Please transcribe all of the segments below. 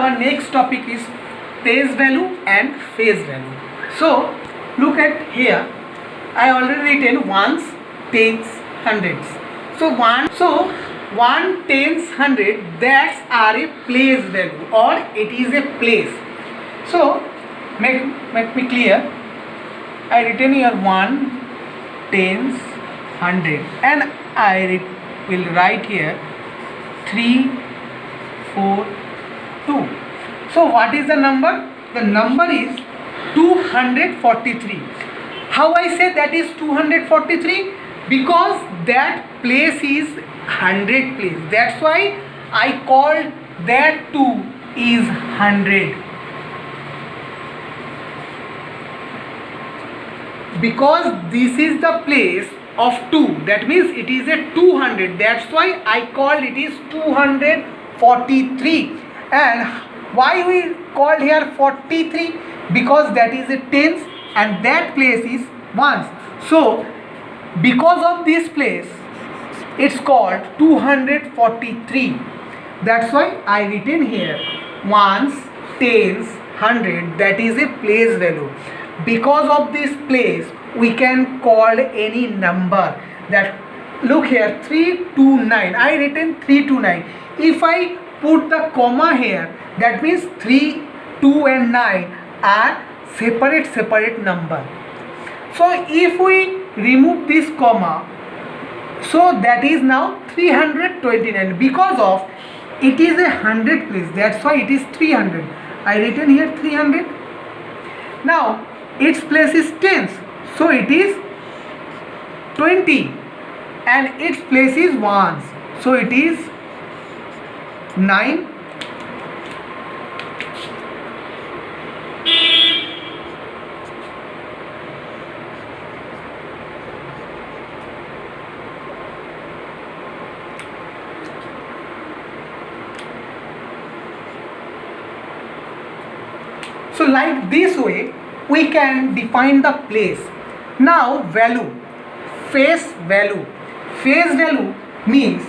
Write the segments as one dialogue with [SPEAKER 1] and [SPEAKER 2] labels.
[SPEAKER 1] our next topic is place value and phase value. So look at here, I already written ones, tens, hundreds. So one, tens, hundred, that's are a place value or it is a place. So make me clear. I written here 1, tens, hundred, and I will write here 3, 4, 2. So what is the number? The number is 243. How I say that is 243? Because that place is 100 place. That's why I called that 2 is 100. Because this is the place of 2, that means it is a 200. That's why I called it is 243. And why we called here 43? Because that is a tens and that place is ones. So because of this place it's called 243. That's why I written here ones, tens, hundred, that is a place value. Because of this place we can call any number. That look here 329, I written 329. If I put the comma here, that means 3, 2 and 9 are separate number. So if we remove this comma, so that is now 329. Because of it is a 100 place, that's why it is 300. I written here 300. Now its place is tens, so it is 20, and its place is ones, so it is 9. So like this way we can define the place. Now value, face value. Face value means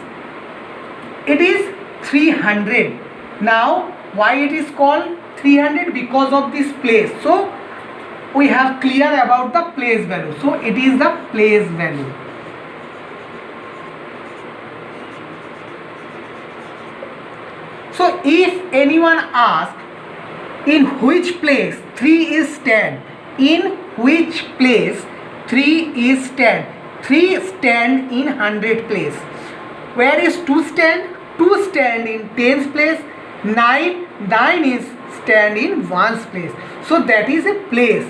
[SPEAKER 1] it is 300. Now why it is called 300? Because of this place. So we have clear about the place value. So it is the place value. So if anyone asks in which place 3 is stand, in which place 3 is stand, 3 stand in 100 place. Where is 2 stand? 2 stand in tens place. 9 is stand in ones place. So that is a place.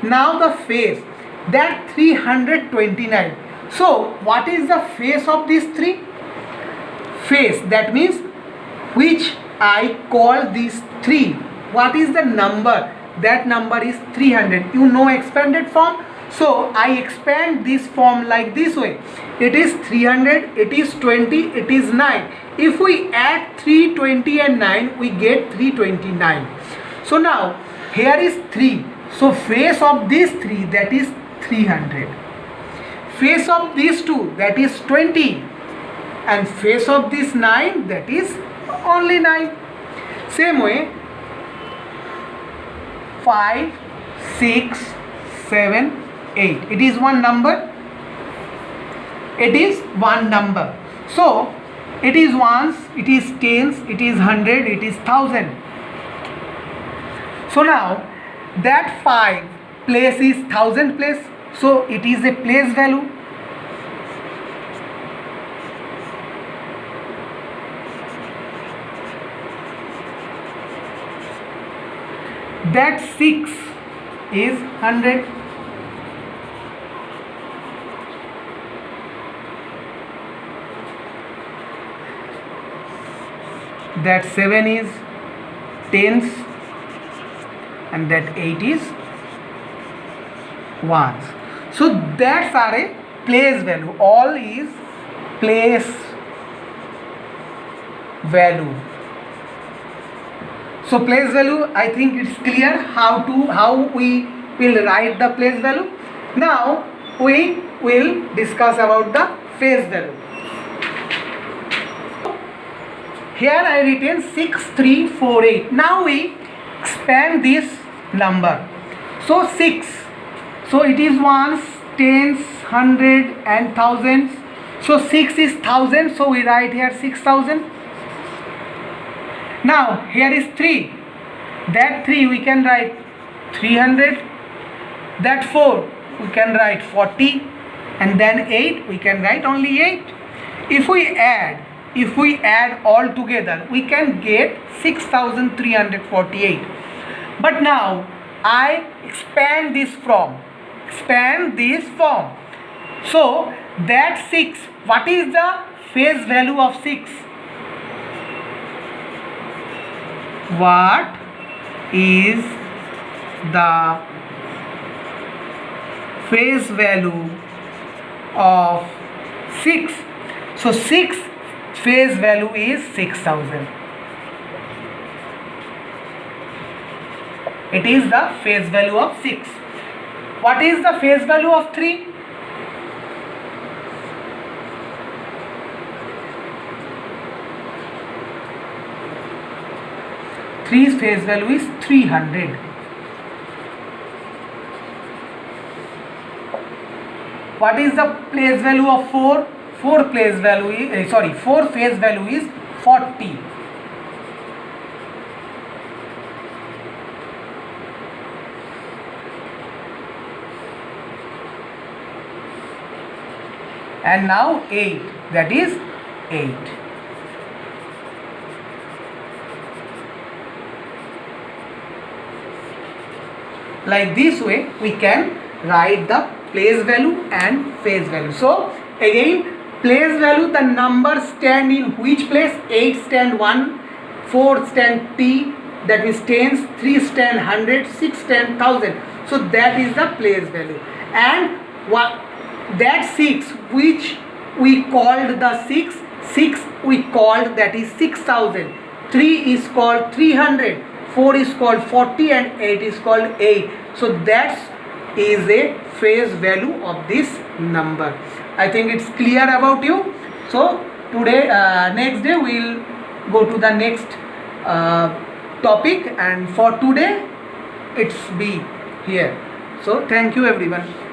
[SPEAKER 1] Now the face, that 329. So what is the face of this 3? Face, that means which I call this 3. What is the number? That number is 300. You know expanded form. So I expand this form like this way. It is 300, it is 20, it is 9. If we add 320 and 9, we get 329. So now here is 3. So face of this 3, that is 300. Face of these 2, that is 20. And face of this 9, that is only 9. Same way 5, 6, 7, 8. It is one number. It is one number. So it is ones, it is tens, it is 100, it is 1000. So now that 5 place is 1000 place. So it is a place value. That 6 is 100. That 7 is tens, and that 8 is ones. So that's are a place value. All is place value. So place value, I think it's clear how we will write the place value. Now we will discuss about the face value. here I written 6348. Now we expand this number. So 6. So it is ones, tens, hundred and thousands. So 6 is 1000. So we write here 6000. Now here is 3. That 3 we can write 300. That 4 we can write 40. And then 8 we can write only 8. If we add all together, we can get 6348. But now I expand this form. So that 6, what is the face value of 6? What is the face value of 6? So 6 face value is 6000. It is the face value of 6. What is the face value of 3? Three's face value is 300. What is the place value of 4? 4 face value is 40. And now 8, that is 8. Like this way we can write the place value and face value. So again, place value, the number stand in which place? 8 stand 1, 4 stand t, that means tens, 3 stand 100, 6 stand 1000. So that is the place value. And that 6 which we called the 6 we called, that is 6000. 3 is called 300, 4 is called 40 and 8 is called 8. So that is a face value of this number. I think it's clear about you. So today, next day we will go to the next topic, and for today it's be here. So thank you everyone.